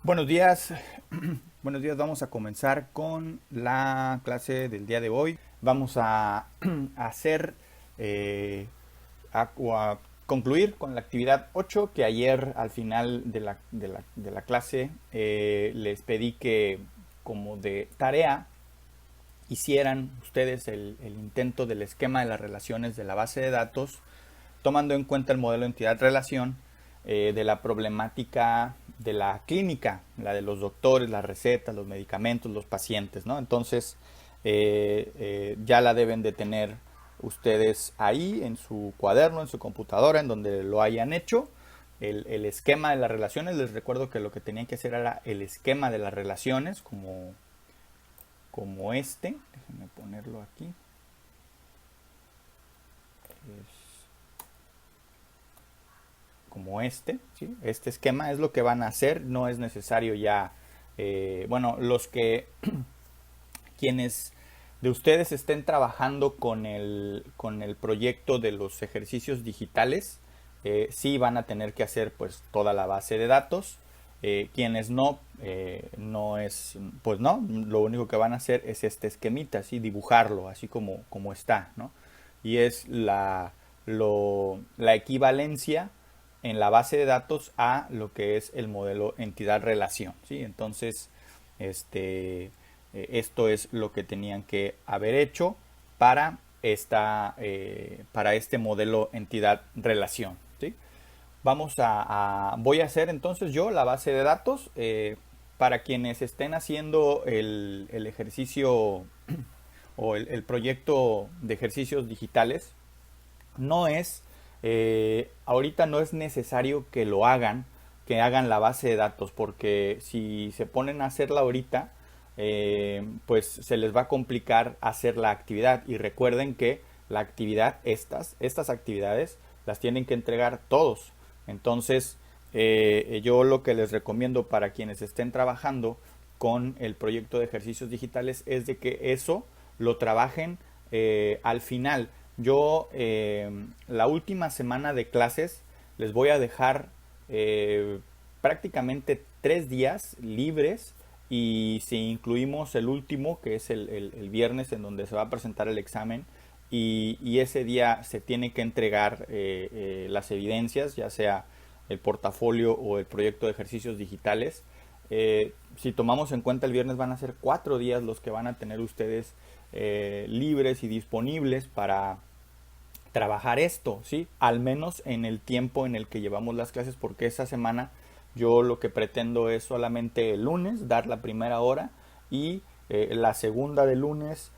Buenos días. Buenos días, vamos a comenzar con la clase del día de hoy. Vamos a hacer o a concluir con la actividad 8 que ayer al final de la clase les pedí que como de tarea hicieran ustedes el intento del esquema de las relaciones de la base de datos tomando en cuenta el modelo entidad-relación de la problemática de la clínica, la de los doctores, las recetas, los medicamentos, los pacientes, ¿no? Entonces, ya la deben de tener ustedes ahí en su cuaderno, en su computadora, en donde lo hayan hecho. El esquema de las relaciones, les recuerdo que lo que tenían que hacer era el esquema de las relaciones, como este. Déjenme ponerlo aquí. Es como este, ¿sí? Este esquema es lo que van a hacer, no es necesario ya, bueno, quienes de ustedes estén trabajando con el proyecto de los ejercicios digitales, sí van a tener que hacer pues toda la base de datos. Quienes no, no es, pues no, lo único que van a hacer es este esquemita, ¿sí? Dibujarlo así como está, ¿no? Y es la equivalencia en la base de datos a lo que es el modelo entidad-relación, ¿sí? Entonces, esto es lo que tenían que haber hecho para este modelo entidad-relación, ¿sí? Voy a hacer entonces yo la base de datos para quienes estén haciendo el ejercicio o el proyecto de ejercicios digitales. No es, ahorita no es necesario que hagan la base de datos, porque si se ponen a hacerla ahorita, pues se les va a complicar hacer la actividad. Y recuerden que la actividad, estas actividades, las tienen que entregar todos. Entonces, yo lo que les recomiendo para quienes estén trabajando con el proyecto de ejercicios digitales es de que eso lo trabajen al final. Yo la última semana de clases les voy a dejar prácticamente 3 días libres, y si incluimos el último, que es el viernes en donde se va a presentar el examen, y ese día se tiene que entregar las evidencias, ya sea el portafolio o el proyecto de ejercicios digitales. Si tomamos en cuenta el viernes, van a ser 4 días los que van a tener ustedes libres y disponibles para trabajar esto, ¿sí? Al menos en el tiempo en el que llevamos las clases, porque esa semana yo lo que pretendo es solamente el lunes dar la primera hora, y la segunda de lunes,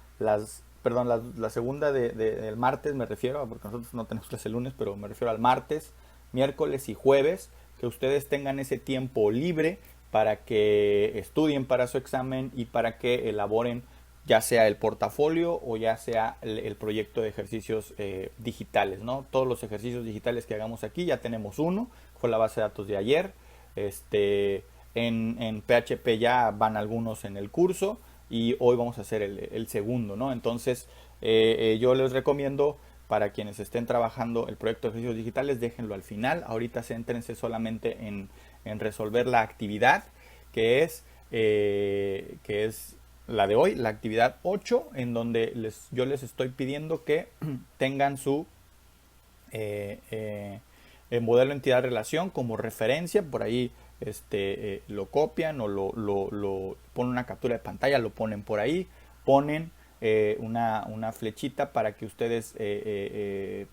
perdón, la segunda del martes me refiero, porque nosotros no tenemos clase el lunes, pero me refiero al martes, miércoles y jueves, que ustedes tengan ese tiempo libre para que estudien para su examen y para que elaboren ya sea el portafolio o ya sea el proyecto de ejercicios digitales, ¿no? Todos los ejercicios digitales que hagamos aquí, ya tenemos uno, fue la base de datos de ayer. En PHP ya van algunos en el curso, y hoy vamos a hacer el segundo, ¿no? Entonces, yo les recomiendo, para quienes estén trabajando el proyecto de ejercicios digitales, déjenlo al final. Ahorita céntrense solamente en resolver la actividad, que es la de hoy, la actividad 8, en donde yo les estoy pidiendo que tengan su eh, eh, modelo entidad-relación como referencia. Por ahí lo copian o lo ponen una captura de pantalla, lo ponen por ahí, ponen una flechita para que ustedes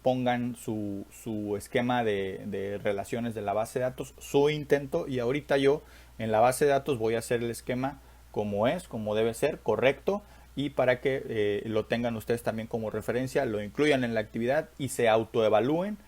pongan su esquema de relaciones de la base de datos, su intento, y ahorita yo en la base de datos voy a hacer el esquema como debe ser, correcto, y para que lo tengan ustedes también como referencia, lo incluyan en la actividad y se autoevalúen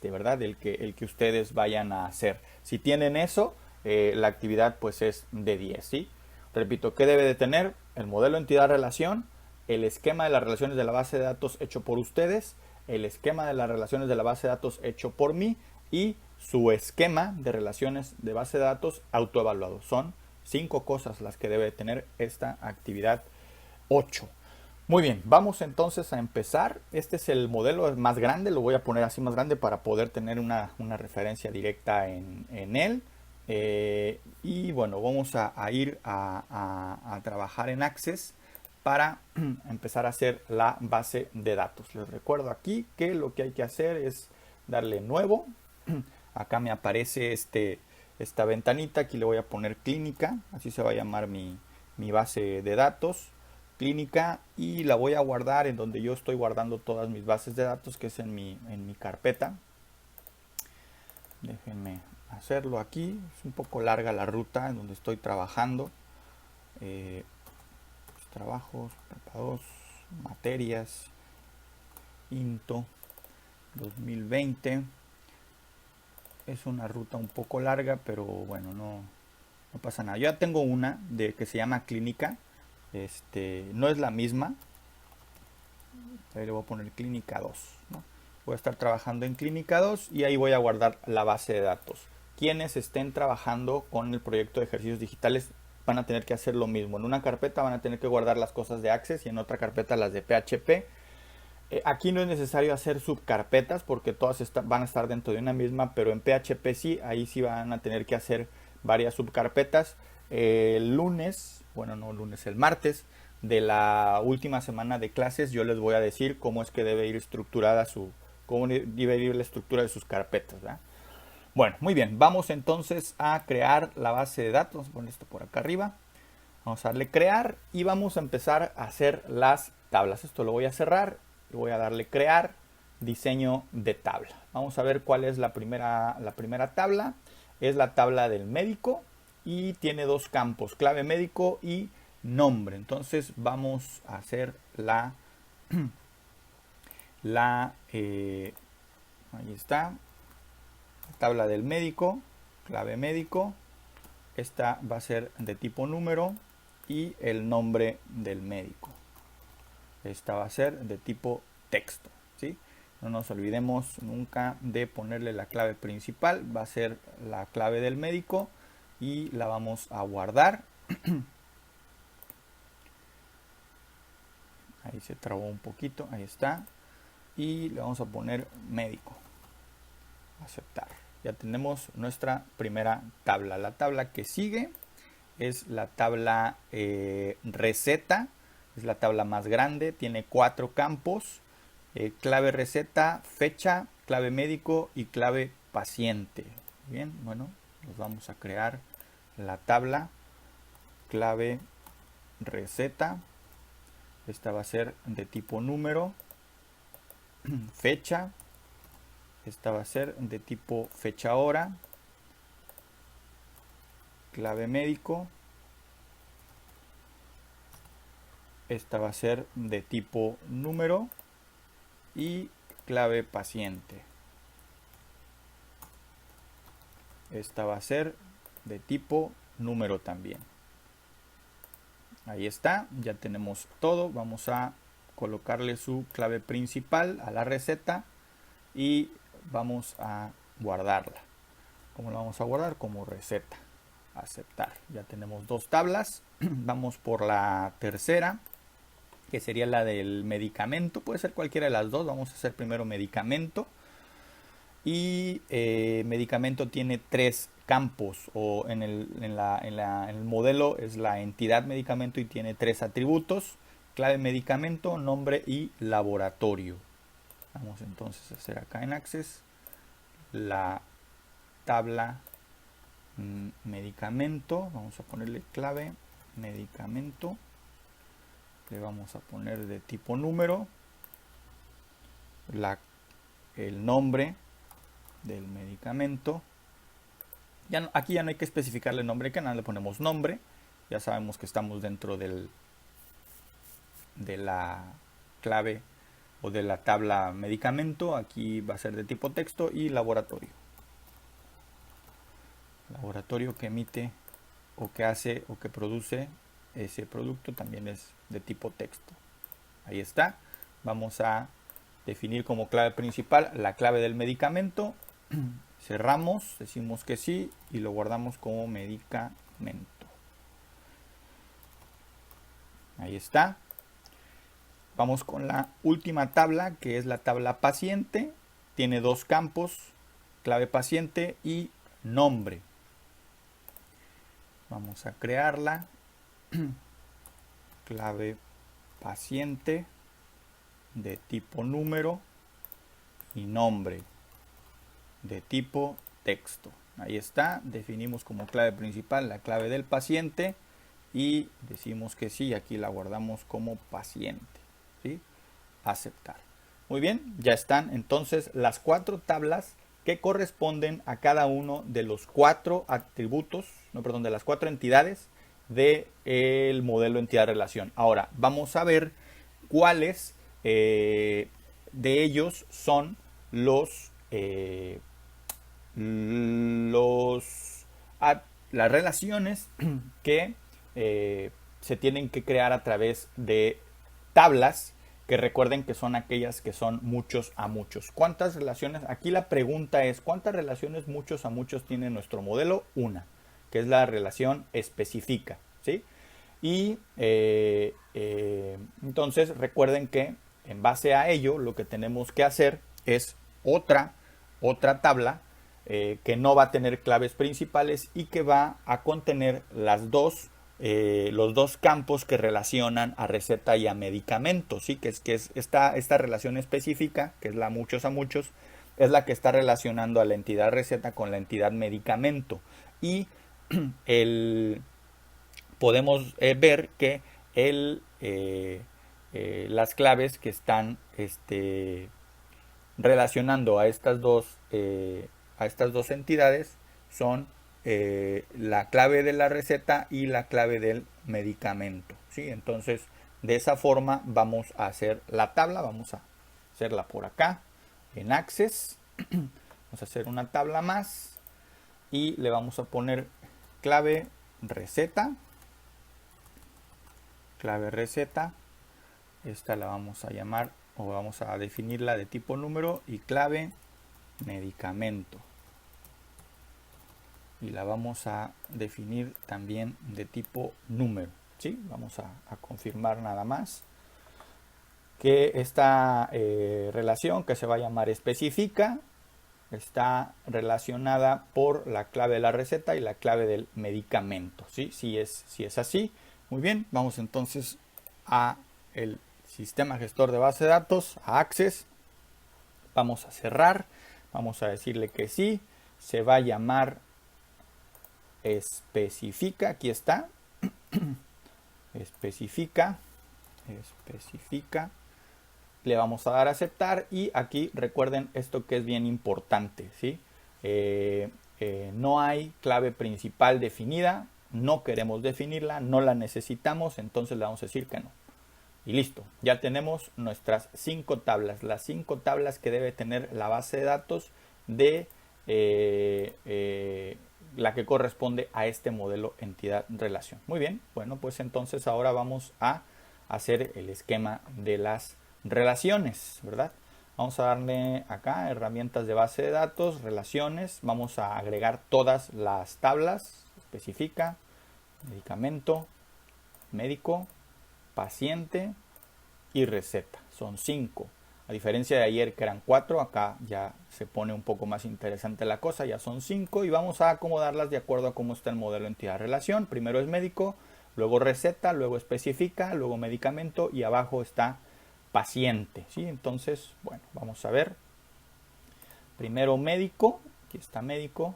¿verdad? El que ustedes vayan a hacer. Si tienen eso, la actividad pues es de 10, ¿sí? Repito, ¿qué debe de tener? El modelo entidad-relación, el esquema de las relaciones de la base de datos hecho por ustedes, el esquema de las relaciones de la base de datos hecho por mí, y su esquema de relaciones de base de datos autoevaluado. Son 5 cosas las que debe tener esta actividad 8. Muy bien, vamos entonces a empezar. Este es el modelo más grande, lo voy a poner así más grande para poder tener una referencia directa en él. Y bueno, vamos a ir a trabajar en Access para empezar a hacer la base de datos. Les recuerdo aquí que lo que hay que hacer es darle nuevo. Acá me aparece esta ventanita, aquí le voy a poner clínica, así se va a llamar mi base de datos, clínica, y la voy a guardar en donde yo estoy guardando todas mis bases de datos, que es en mi carpeta. Déjenme hacerlo aquí, es un poco larga la ruta en donde estoy trabajando. Trabajos, prepa 2, materias, INTO 2020. Es una ruta un poco larga, pero bueno, no pasa nada. Yo ya tengo una de que se llama clínica. No es la misma. Ahí le voy a poner clínica 2, ¿no? Voy a estar trabajando en clínica 2 y ahí voy a guardar la base de datos. Quienes estén trabajando con el proyecto de ejercicios digitales van a tener que hacer lo mismo. En una carpeta van a tener que guardar las cosas de Access y en otra carpeta las de PHP. Aquí no es necesario hacer subcarpetas porque todas van a estar dentro de una misma, pero en PHP sí, ahí sí van a tener que hacer varias subcarpetas. El lunes, bueno, no lunes, el martes de la última semana de clases yo les voy a decir cómo es que debe ir estructurada cómo debe ir la estructura de sus carpetas, ¿verdad? Bueno, muy bien, vamos entonces a crear la base de datos. Vamos a poner esto por acá arriba. Vamos a darle crear y vamos a empezar a hacer las tablas. Esto lo voy a cerrar y voy a darle crear diseño de tabla. Vamos a ver cuál es la primera tabla. Es la tabla del médico y tiene dos campos, clave médico y nombre. Entonces vamos a hacer ahí está, tabla del médico, clave médico. Esta va a ser de tipo número y el nombre del médico. Esta va a ser de tipo texto, ¿sí? No nos olvidemos nunca de ponerle la clave principal. Va a ser la clave del médico y la vamos a guardar. Ahí se trabó un poquito, ahí está. Y le vamos a poner médico. Aceptar. Ya tenemos nuestra primera tabla. La tabla que sigue es la tabla receta. Es la tabla más grande. Tiene 4 campos. Clave receta, fecha, clave médico y clave paciente. Bien, bueno, nos vamos a crear la tabla clave receta. Esta va a ser de tipo número. Fecha. Esta va a ser de tipo fecha hora. Clave médico. Esta va a ser de tipo número. Y clave paciente. Esta va a ser de tipo número también. Ahí está, ya tenemos todo. Vamos a colocarle su clave principal a la receta y vamos a guardarla. ¿Cómo la vamos a guardar? Como receta. Aceptar. Ya tenemos 2 tablas. Vamos por la tercera, que sería la del medicamento. Puede ser cualquiera de las dos. Vamos a hacer primero medicamento. Y medicamento tiene 3 campos, o en el modelo es la entidad medicamento y tiene 3 atributos: clave medicamento, nombre y laboratorio. Vamos entonces a hacer acá en Access la tabla medicamento. Vamos a ponerle clave medicamento. Le vamos a poner de tipo número el nombre del medicamento. Aquí ya no hay que especificarle nombre, que nada, le ponemos nombre. Ya sabemos que estamos dentro de la clave o de la tabla medicamento. Aquí va a ser de tipo texto. Y laboratorio. Laboratorio que emite o que hace o que produce ese producto también es de tipo texto. Ahí está. Vamos a definir como clave principal la clave del medicamento. Cerramos, decimos que sí y lo guardamos como medicamento. Ahí está. Vamos con la última tabla, que es la tabla paciente. Tiene 2 campos, clave paciente y nombre. Vamos a crearla. Clave paciente de tipo número y nombre de tipo texto. Ahí está, definimos como clave principal la clave del paciente y decimos que sí, aquí la guardamos como paciente, ¿sí? Aceptar. Muy bien, ya están entonces las 4 tablas que corresponden a cada uno de los 4 atributos, no, perdón, de las 4 entidades del modelo entidad-relación. Ahora, vamos a ver cuáles de ellos son las relaciones que se tienen que crear a través de tablas, que recuerden que son aquellas que son muchos a muchos. ¿Cuántas relaciones? Aquí la pregunta es, ¿cuántas relaciones muchos a muchos tiene nuestro modelo? Una, que es la relación específica, ¿sí? Y entonces recuerden que en base a ello lo que tenemos que hacer es otra tabla que no va a tener claves principales y que va a contener los dos campos que relacionan a receta y a medicamento, ¿sí? que es esta relación específica, que es la muchos a muchos, es la que está relacionando a la entidad receta con la entidad medicamento. Y podemos ver que las claves que están relacionando a estas dos entidades son la clave de la receta y la clave del medicamento, ¿sí? Entonces, de esa forma vamos a hacer la tabla. Vamos a hacerla por acá en Access. Vamos a hacer una tabla más y le vamos a poner clave receta. Clave receta. Esta la vamos a llamar, o vamos a definirla de tipo número, y clave medicamento. Y la vamos a definir también de tipo número, ¿sí? Vamos a confirmar nada más que esta relación, que se va a llamar específica, está relacionada por la clave de la receta y la clave del medicamento, ¿sí? Si es así, muy bien. Vamos entonces a el sistema gestor de base de datos, a Access. Vamos a cerrar, vamos a decirle que sí. Se va a llamar especifica, aquí está, especifica, le vamos a dar a aceptar, y aquí recuerden esto que es bien importante, ¿sí? No hay clave principal definida, no queremos definirla, no la necesitamos, entonces le vamos a decir que no. Y listo, ya tenemos nuestras 5 tablas, las 5 tablas que debe tener la base de datos de la que corresponde a este modelo entidad-relación. Muy bien, bueno, pues entonces ahora vamos a hacer el esquema de las relaciones, ¿verdad? Vamos a darle acá herramientas de base de datos, relaciones, vamos a agregar todas las tablas, especifica, medicamento, médico, paciente y receta. Son 5. A diferencia de ayer que eran 4, acá ya se pone un poco más interesante la cosa, ya son 5 y vamos a acomodarlas de acuerdo a cómo está el modelo entidad-relación. Primero es médico, luego receta, luego especifica, luego medicamento y abajo está paciente, ¿sí? Entonces, bueno, vamos a ver. Primero médico, aquí está médico,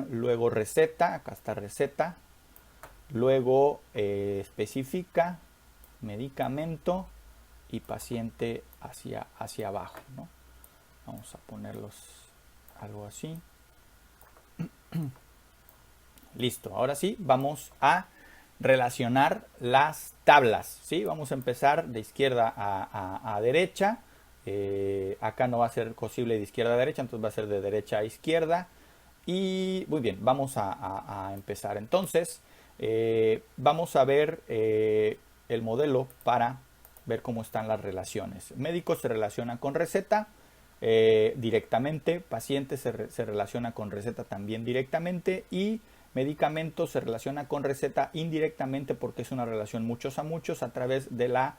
luego receta, acá está receta, luego especifica, medicamento y paciente hacia abajo, ¿no? Vamos a ponerlos algo así. Listo, ahora sí, vamos a relacionar las tablas, ¿sí? Vamos a empezar de izquierda a derecha. Acá no va a ser posible de izquierda a derecha, entonces va a ser de derecha a izquierda. Y muy bien, vamos a empezar. Entonces, vamos a ver el modelo para ver cómo están las relaciones. Médico se relaciona con receta directamente, paciente se relaciona con receta también directamente, y medicamento se relaciona con receta indirectamente porque es una relación muchos a muchos a través de la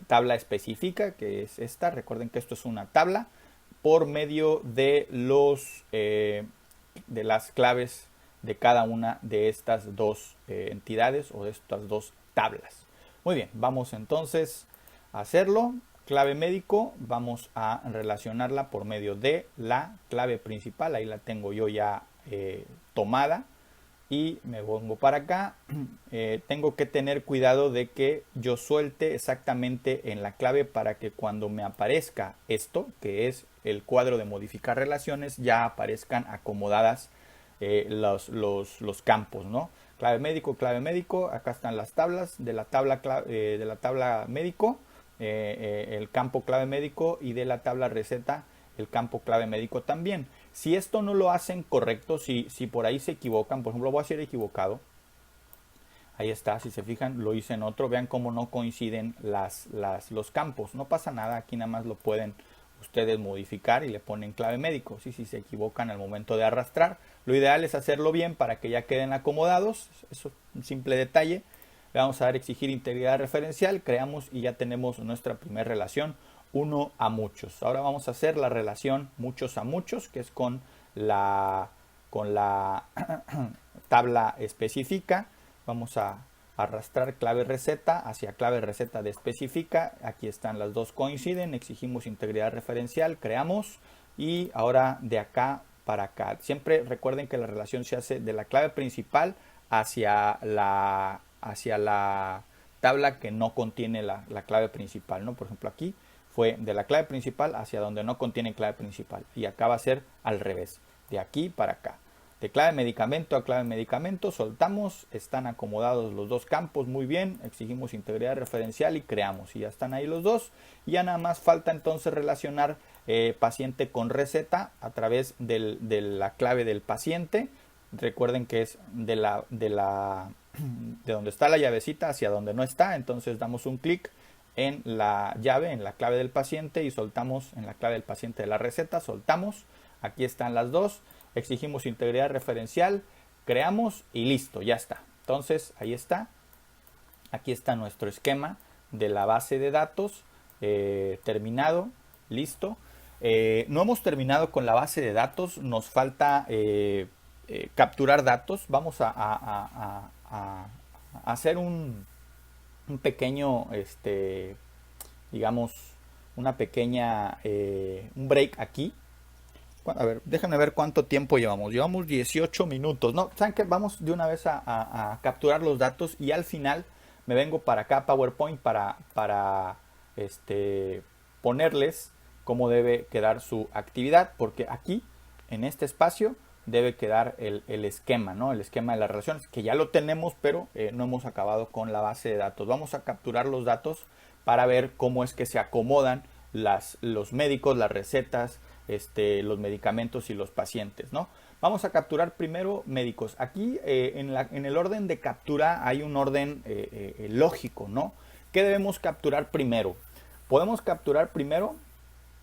tabla específica, que es esta. Recuerden que esto es una tabla por medio de las claves de cada una de estas dos entidades o de estas dos tablas. Muy bien, vamos entonces a hacerlo. Clave médico, vamos a relacionarla por medio de la clave principal. Ahí la tengo yo ya tomada. Y me pongo para acá. Tengo que tener cuidado de que yo suelte exactamente en la clave para que cuando me aparezca esto, que es el cuadro de modificar relaciones, ya aparezcan acomodadas los campos, ¿no? Clave médico, acá están las tablas de la tabla médico, el campo clave médico, y de la tabla receta el campo clave médico también. Si esto no lo hacen correcto, si por ahí se equivocan, por ejemplo, voy a hacer equivocado. Ahí está, si se fijan, lo hice en otro. Vean cómo no coinciden los campos. No pasa nada, aquí nada más lo pueden ustedes modificar y le ponen clave médico. Si se equivocan al momento de arrastrar, lo ideal es hacerlo bien para que ya queden acomodados. Eso es un simple detalle. Le vamos a dar exigir integridad referencial, creamos y ya tenemos nuestra primera relación, uno a muchos. Ahora vamos a hacer la relación muchos a muchos, que es con la tabla específica. Vamos a arrastrar clave receta hacia clave receta de específica. Aquí están, las dos coinciden, exigimos integridad referencial, creamos, y ahora de acá para acá. Siempre recuerden que la relación se hace de la clave principal hacia la tabla que no contiene la clave principal, ¿no? Por ejemplo, aquí fue de la clave principal hacia donde no contiene clave principal, y acá va a ser al revés, de aquí para acá. De clave medicamento a clave medicamento, soltamos, están acomodados los dos campos muy bien, exigimos integridad referencial y creamos, y ya están ahí los dos. Y ya nada más falta entonces relacionar paciente con receta a través de la clave del paciente. Recuerden que es de donde está la llavecita hacia donde no está, entonces damos un clic en la llave, en la clave del paciente, y soltamos en la clave del paciente de la receta, soltamos, aquí están las dos, exigimos integridad referencial, creamos y listo, ya está. Entonces ahí está, aquí está nuestro esquema de la base de datos terminado, listo. No hemos terminado con la base de datos, nos falta capturar datos. Vamos a hacer un pequeño, digamos, una pequeña, un break aquí. A ver, déjenme ver cuánto tiempo llevamos. Llevamos 18 minutos. No, ¿saben qué? Vamos de una vez a capturar los datos, y al final me vengo para acá, PowerPoint, para ponerles cómo debe quedar su actividad, porque aquí, en este espacio, debe quedar el esquema, ¿no? El esquema de las relaciones, que ya lo tenemos, pero no hemos acabado con la base de datos. Vamos a capturar los datos para ver cómo es que se acomodan los médicos, las recetas, los medicamentos y los pacientes, ¿no? Vamos a capturar primero médicos. Aquí en el orden de captura hay un orden lógico, ¿no? ¿Qué debemos capturar primero? Podemos capturar primero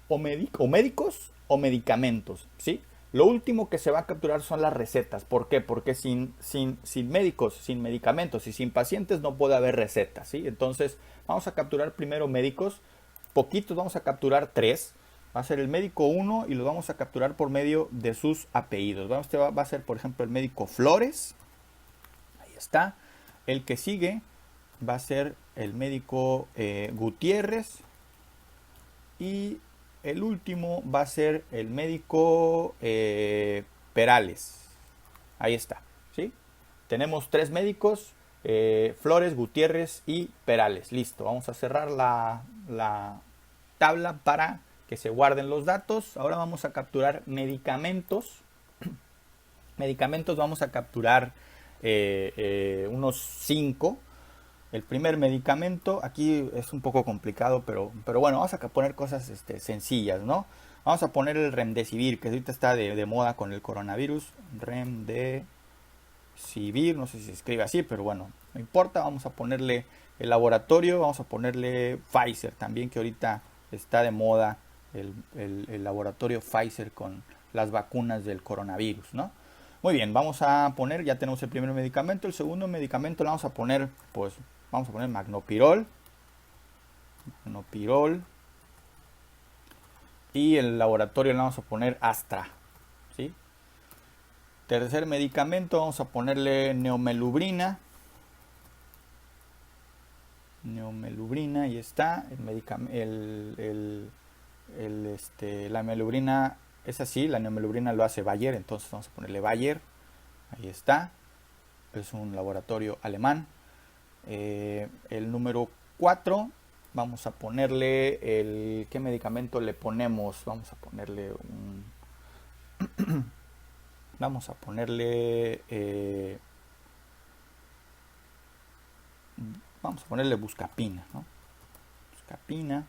o médicos o medicamentos, ¿sí? Lo último que se va a capturar son las recetas. ¿Por qué? Porque sin médicos, sin medicamentos y sin pacientes no puede haber recetas, ¿sí? Entonces vamos a capturar primero médicos, poquitos, vamos a capturar 3. Va a ser el médico 1 y lo vamos a capturar por medio de sus apellidos. Este va a ser, por ejemplo, el médico Flores. Ahí está. El que sigue va a ser el médico Gutiérrez. Y el último va a ser el médico Perales. Ahí está, ¿sí? Tenemos 3 médicos, Flores, Gutiérrez y Perales. Listo, vamos a cerrar la tabla para que se guarden los datos. Ahora vamos a capturar medicamentos. Medicamentos vamos a capturar unos 5. El primer medicamento, aquí es un poco complicado, pero bueno, vamos a poner cosas sencillas, ¿no? Vamos a poner el Remdesivir, que ahorita está de moda con el coronavirus. Remdesivir, no sé si se escribe así, pero bueno, no importa. Vamos a ponerle el laboratorio, vamos a ponerle Pfizer también, que ahorita está de moda el laboratorio Pfizer con las vacunas del coronavirus, ¿no? Muy bien, vamos a poner, ya tenemos el primer medicamento. El segundo medicamento le vamos a poner, pues, vamos a poner Magnopirol. Y el laboratorio le vamos a poner Astra, ¿sí? Tercer medicamento, vamos a ponerle neomelubrina. Neomelubrina, ahí está. La melubrina es así, la neomelubrina lo hace Bayer, entonces vamos a ponerle Bayer. Ahí está. Es un laboratorio alemán. El número 4, vamos a ponerle ¿qué medicamento le ponemos? Vamos a ponerle vamos a ponerle buscapina, ¿no? Buscapina.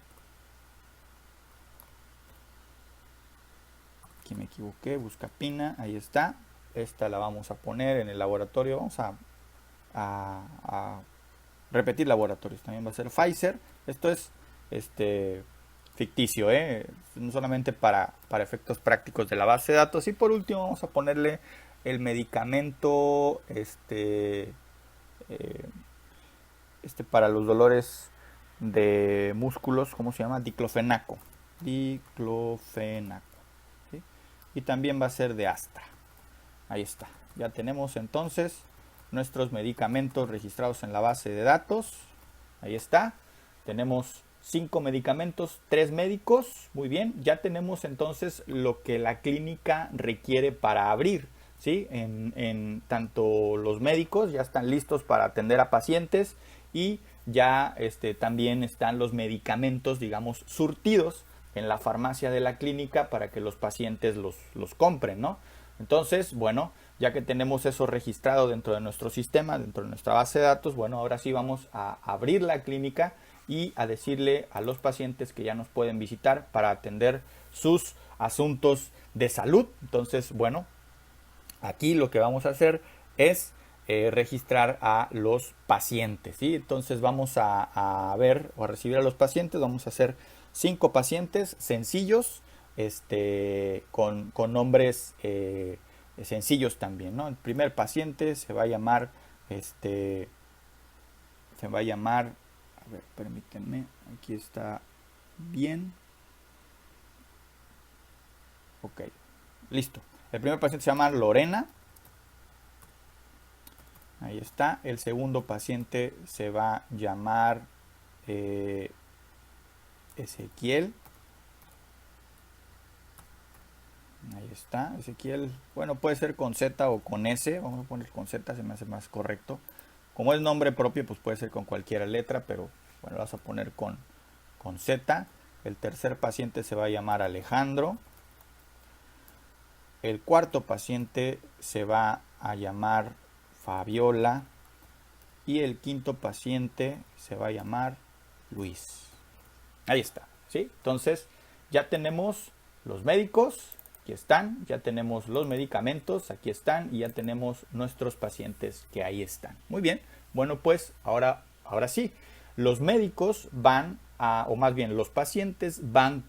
Aquí me equivoqué, buscapina, ahí está. Esta la vamos a poner en el laboratorio. Vamos a repetir laboratorios. También va a ser Pfizer. Esto es ficticio, no solamente para efectos prácticos de la base de datos. Y por último vamos a ponerle el medicamento para los dolores de músculos, ¿cómo se llama? Diclofenaco. Diclofenaco. ¿Sí? Y también va a ser de Astra. Ahí está. Ya tenemos entonces nuestros medicamentos registrados en la base de datos. Ahí está. Tenemos 5 medicamentos, 3 médicos. Muy bien. Ya tenemos entonces lo que la clínica requiere para abrir. ¿Sí? En tanto los médicos ya están listos para atender a pacientes y ya también están los medicamentos, digamos, surtidos en la farmacia de la clínica para que los pacientes los compren, ¿no? Entonces, bueno, ya que tenemos eso registrado dentro de nuestro sistema, dentro de nuestra base de datos, bueno, ahora sí vamos a abrir la clínica y a decirle a los pacientes que ya nos pueden visitar para atender sus asuntos de salud. Entonces, bueno, aquí lo que vamos a hacer es registrar a los pacientes, ¿sí? Entonces vamos a ver o a recibir a los pacientes. Vamos a hacer 5 pacientes sencillos, con nombres sencillos también, ¿no? El primer paciente se va a llamar, a ver, permítanme, aquí está bien. Ok, listo. El primer paciente se llama Lorena. Ahí está. El segundo paciente se va a llamar Ezequiel. Ahí está, Ezequiel. Bueno, puede ser con Z o con S. Vamos a poner con Z, se me hace más correcto. Como es nombre propio, pues puede ser con cualquier letra, pero bueno, lo vas a poner con Z. El tercer paciente se va a llamar Alejandro. El cuarto paciente se va a llamar Fabiola. Y el quinto paciente se va a llamar Luis. Ahí está, ¿sí? Entonces, ya tenemos los médicos, aquí están, ya tenemos los medicamentos, aquí están, y ya tenemos nuestros pacientes que ahí están. Muy bien, bueno, pues ahora sí, los médicos van o más bien los pacientes van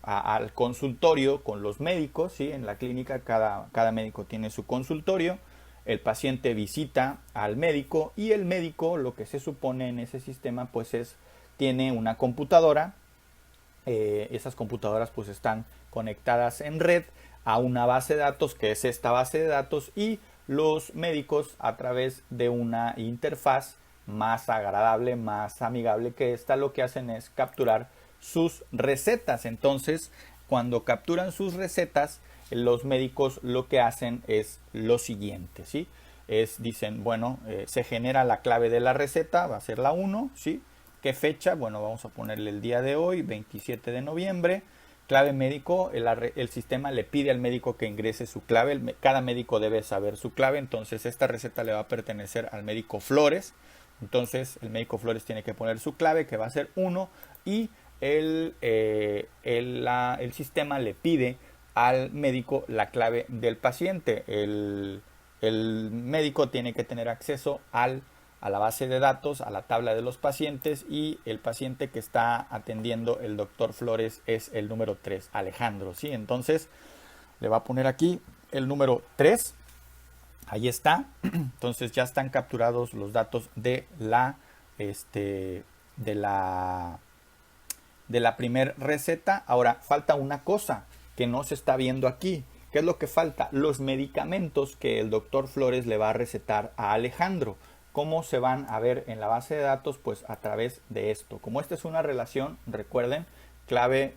al consultorio con los médicos, ¿sí? En la clínica cada médico tiene su consultorio. El paciente visita al médico y el médico, lo que se supone en ese sistema, pues tiene una computadora. Esas computadoras pues están conectadas en red a una base de datos, que es esta base de datos, y los médicos, a través de una interfaz más agradable, más amigable que esta, lo que hacen es capturar sus recetas. Entonces, cuando capturan sus recetas, los médicos lo que hacen es lo siguiente, ¿sí? Dicen, bueno, se genera la clave de la receta, va a ser la 1, ¿sí? ¿Qué fecha? Bueno, vamos a ponerle el día de hoy, 27 de noviembre. Clave médico, el sistema le pide al médico que ingrese su clave. Cada médico debe saber su clave, entonces esta receta le va a pertenecer al médico Flores. Entonces el médico Flores tiene que poner su clave, que va a ser 1, y el sistema le pide al médico la clave del paciente. El médico tiene que tener acceso a la base de datos, a la tabla de los pacientes, y el paciente que está atendiendo el doctor Flores es el número 3, Alejandro, ¿sí? Entonces le va a poner aquí el número 3. Ahí está. Entonces ya están capturados los datos de la primer receta. Ahora falta una cosa que no se está viendo aquí, ¿Qué es lo que falta? Los medicamentos que el doctor Flores le va a recetar a Alejandro. ¿Cómo se van a ver en la base de datos? Pues a través de esto. Como esta es una relación, recuerden, clave,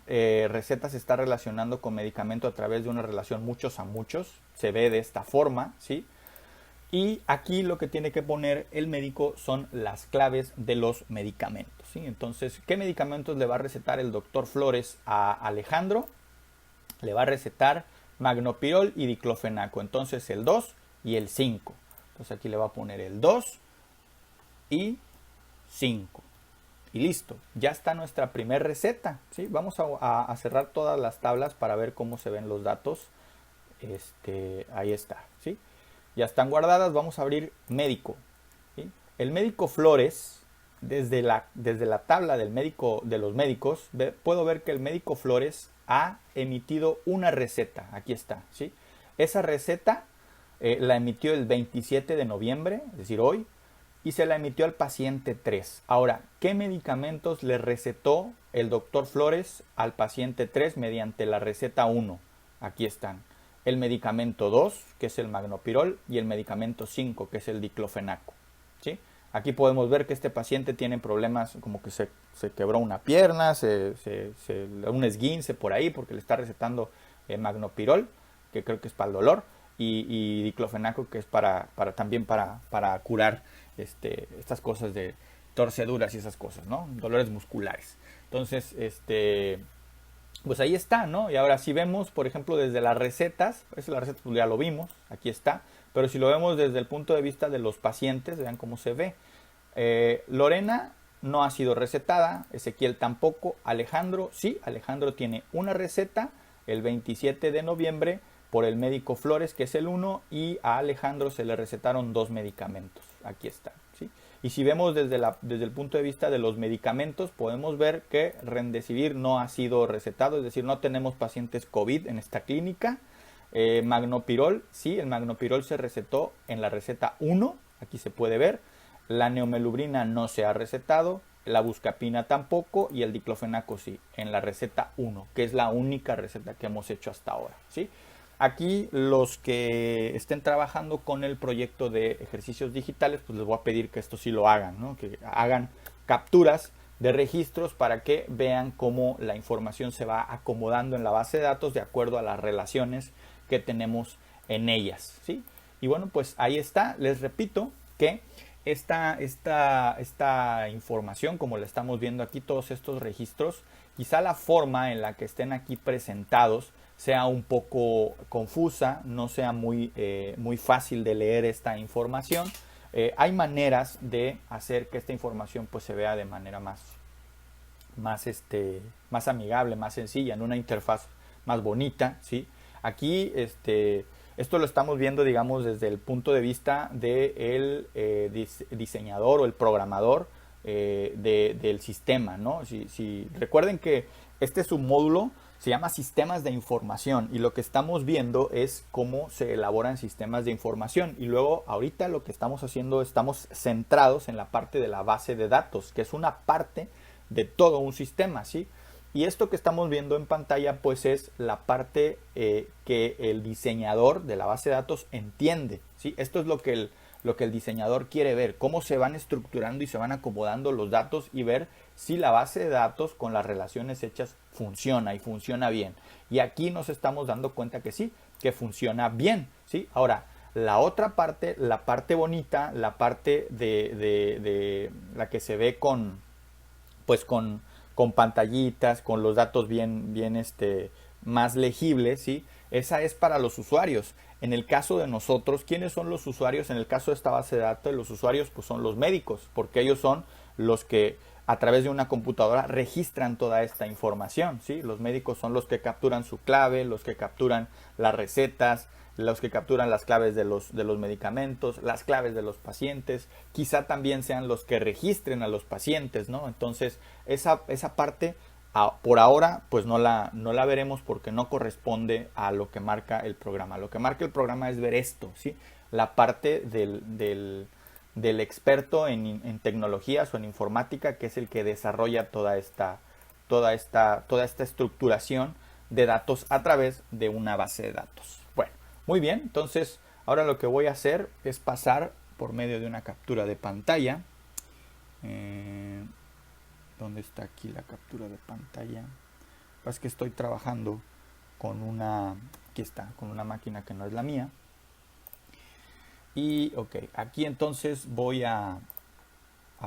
receta se está relacionando con medicamento a través de una relación muchos a muchos. Se ve de esta forma, ¿sí? Y aquí lo que tiene que poner el médico son las claves de los medicamentos, ¿sí? Entonces, ¿qué medicamentos le va a recetar el doctor Flores a Alejandro? Le va a recetar magnopirol y diclofenaco. Entonces el 2 y el 5. Entonces aquí le va a poner el 2 y 5. Y listo, ya está nuestra primera receta, ¿sí? Vamos a cerrar todas las tablas para ver cómo se ven los datos. Ahí está, ¿sí? Ya están guardadas, vamos a abrir médico, ¿sí? El médico Flores, desde la tabla del médico, de los médicos, puedo ver que el médico Flores ha emitido una receta, aquí está, ¿sí? Esa receta la emitió el 27 de noviembre, es decir, hoy, y se la emitió al paciente 3. Ahora, ¿qué medicamentos le recetó el doctor Flores al paciente 3 mediante la receta 1? Aquí están. El medicamento 2, que es el magnopirol, y el medicamento 5, que es el diclofenaco, ¿sí? Aquí podemos ver que este paciente tiene problemas como que se quebró una pierna, un esguince por ahí porque le está recetando magnopirol, que creo que es para el dolor, y diclofenaco, que es también para curar estas cosas de torceduras y esas cosas, ¿no? Dolores musculares. Entonces, pues ahí está, ¿no? Y ahora si vemos, por ejemplo, desde las recetas, la receta pues ya lo vimos, aquí está, pero si lo vemos desde el punto de vista de los pacientes, vean cómo se ve. Lorena no ha sido recetada, Ezequiel tampoco, Alejandro sí, Alejandro tiene una receta el 27 de noviembre por el médico Flores, que es el 1, y a Alejandro se le recetaron 2 medicamentos, aquí está, ¿sí? Y si vemos desde el punto de vista de los medicamentos, podemos ver que Remdesivir no ha sido recetado, es decir, no tenemos pacientes COVID en esta clínica. Magnopirol, sí, el magnopirol se recetó en la receta 1, aquí se puede ver. La neomelubrina no se ha recetado, la buscapina tampoco, y el diclofenaco sí, en la receta 1, que es la única receta que hemos hecho hasta ahora, ¿sí? Aquí los que estén trabajando con el proyecto de ejercicios digitales, pues les voy a pedir que esto sí lo hagan, ¿no? Que hagan capturas de registros para que vean cómo la información se va acomodando en la base de datos de acuerdo a las relaciones que tenemos en ellas, ¿sí? Y bueno, pues ahí está. Les repito que esta información, como la estamos viendo aquí, todos estos registros, quizá la forma en la que estén aquí presentados sea un poco confusa, no sea muy fácil de leer esta información. Hay maneras de hacer que esta información pues se vea de manera más amigable, más sencilla, en una interfaz más bonita, ¿sí? Aquí esto lo estamos viendo, digamos, desde el punto de vista del diseñador o el programador del sistema, ¿no? Si recuerden que este es un módulo, se llama sistemas de información, y lo que estamos viendo es cómo se elaboran sistemas de información, y luego ahorita lo que estamos haciendo, estamos centrados en la parte de la base de datos, que es una parte de todo un sistema, ¿sí? Y esto que estamos viendo en pantalla pues es la parte que el diseñador de la base de datos entiende, ¿sí? Esto es lo que el diseñador quiere ver, cómo se van estructurando y se van acomodando los datos, y ver si la base de datos con las relaciones hechas funciona y funciona bien. Y aquí nos estamos dando cuenta que sí, que funciona bien, ¿sí? Ahora, la otra parte, la parte bonita, la parte de la que se ve con pantallitas, con los datos bien más legibles, ¿sí? Esa es para los usuarios. En el caso de nosotros, ¿quiénes son los usuarios? En el caso de esta base de datos, los usuarios pues son los médicos, porque ellos son los que a través de una computadora registran toda esta información, ¿sí? Los médicos son los que capturan su clave, los que capturan las recetas, los que capturan las claves de los medicamentos, las claves de los pacientes, quizá también sean los que registren a los pacientes, ¿no? Entonces, esa parte por ahora pues no la veremos porque no corresponde a lo que marca el programa. Lo que marca el programa es ver esto, ¿sí? La parte del experto en tecnologías o en informática, que es el que desarrolla toda esta estructuración de datos a través de una base de datos. Bueno, muy bien, entonces ahora lo que voy a hacer es pasar por medio de una captura de pantalla. ¿Dónde está aquí la captura de pantalla? Es que estoy trabajando con una, aquí está, con una máquina que no es la mía. Y ok, aquí entonces voy a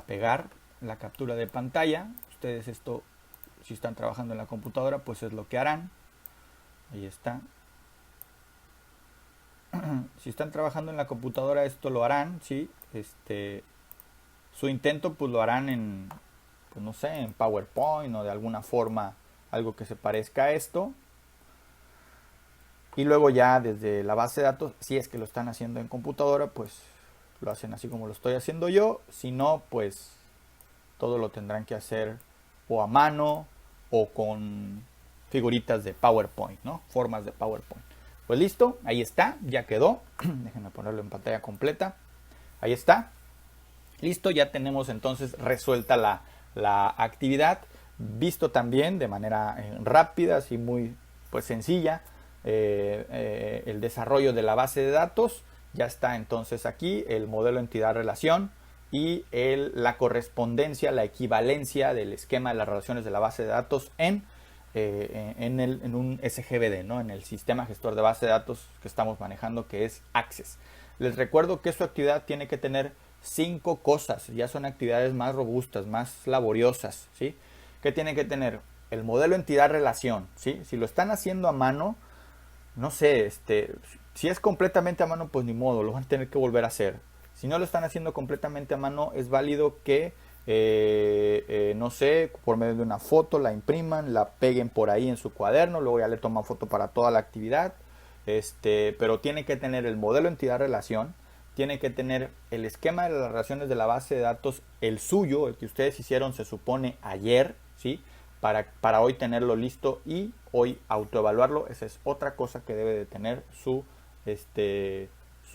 pegar la captura de pantalla. Ustedes esto, si están trabajando en la computadora, pues es lo que harán. Ahí está. Si están trabajando en la computadora, esto lo harán, ¿sí? Su intento pues lo harán en, pues no sé, en PowerPoint o de alguna forma algo que se parezca a esto. Y luego ya desde la base de datos, si es que lo están haciendo en computadora, pues lo hacen así como lo estoy haciendo yo. Si no, pues todo lo tendrán que hacer o a mano o con figuritas de PowerPoint, ¿no? Formas de PowerPoint. Pues listo, ahí está, ya quedó. Déjenme ponerlo en pantalla completa. Ahí está. Listo, ya tenemos entonces resuelta la actividad. Visto también de manera rápida, así muy pues sencilla, el desarrollo de la base de datos. Ya está entonces aquí el modelo entidad-relación y la correspondencia, la equivalencia del esquema de las relaciones de la base de datos en un SGBD, ¿no? En el sistema gestor de base de datos que estamos manejando, que es Access. Les recuerdo que su actividad tiene que tener 5 cosas, ya son actividades más robustas, más laboriosas, ¿sí? ¿Qué tiene que tener? El modelo entidad-relación, ¿sí? Si lo están haciendo a mano, no sé, si es completamente a mano, pues ni modo, lo van a tener que volver a hacer. Si no lo están haciendo completamente a mano, es válido que, no sé, por medio de una foto la impriman, la peguen por ahí en su cuaderno, luego ya le toman foto para toda la actividad, pero tiene que tener el modelo entidad-relación, tiene que tener el esquema de las relaciones de la base de datos, el suyo, el que ustedes hicieron se supone ayer, ¿sí? Para hoy tenerlo listo y hoy autoevaluarlo. Esa es otra cosa que debe de tener su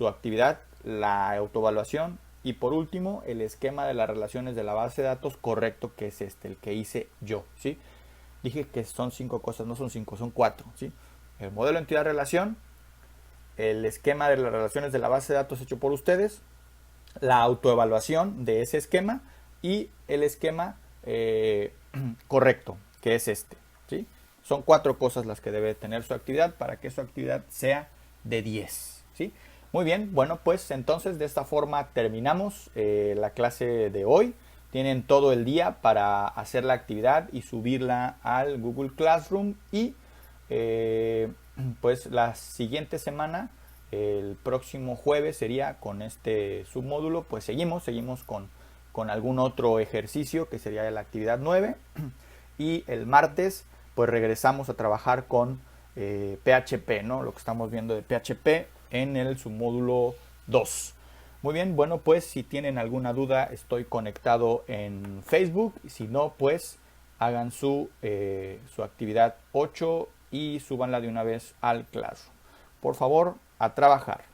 actividad, la autoevaluación. Y por último, el esquema de las relaciones de la base de datos correcto, que es el que hice yo, ¿sí? Dije que son 5 cosas, no son 5, son 4, ¿sí? El modelo entidad-relación, el esquema de las relaciones de la base de datos hecho por ustedes, la autoevaluación de ese esquema y el esquema correcto, que es ¿sí? Son 4 cosas las que debe tener su actividad para que su actividad sea de 10, ¿sí? Muy bien, bueno, pues entonces de esta forma terminamos la clase de hoy. Tienen todo el día para hacer la actividad y subirla al Google Classroom y pues la siguiente semana, el próximo jueves sería con este submódulo, pues seguimos con algún otro ejercicio que sería la actividad 9 y el martes pues regresamos a trabajar con PHP, ¿no? Lo que estamos viendo de PHP en el submódulo 2. Muy bien, bueno, pues si tienen alguna duda estoy conectado en Facebook, y si no, pues hagan su actividad 8 y súbanla de una vez al Classroom. Por favor, a trabajar.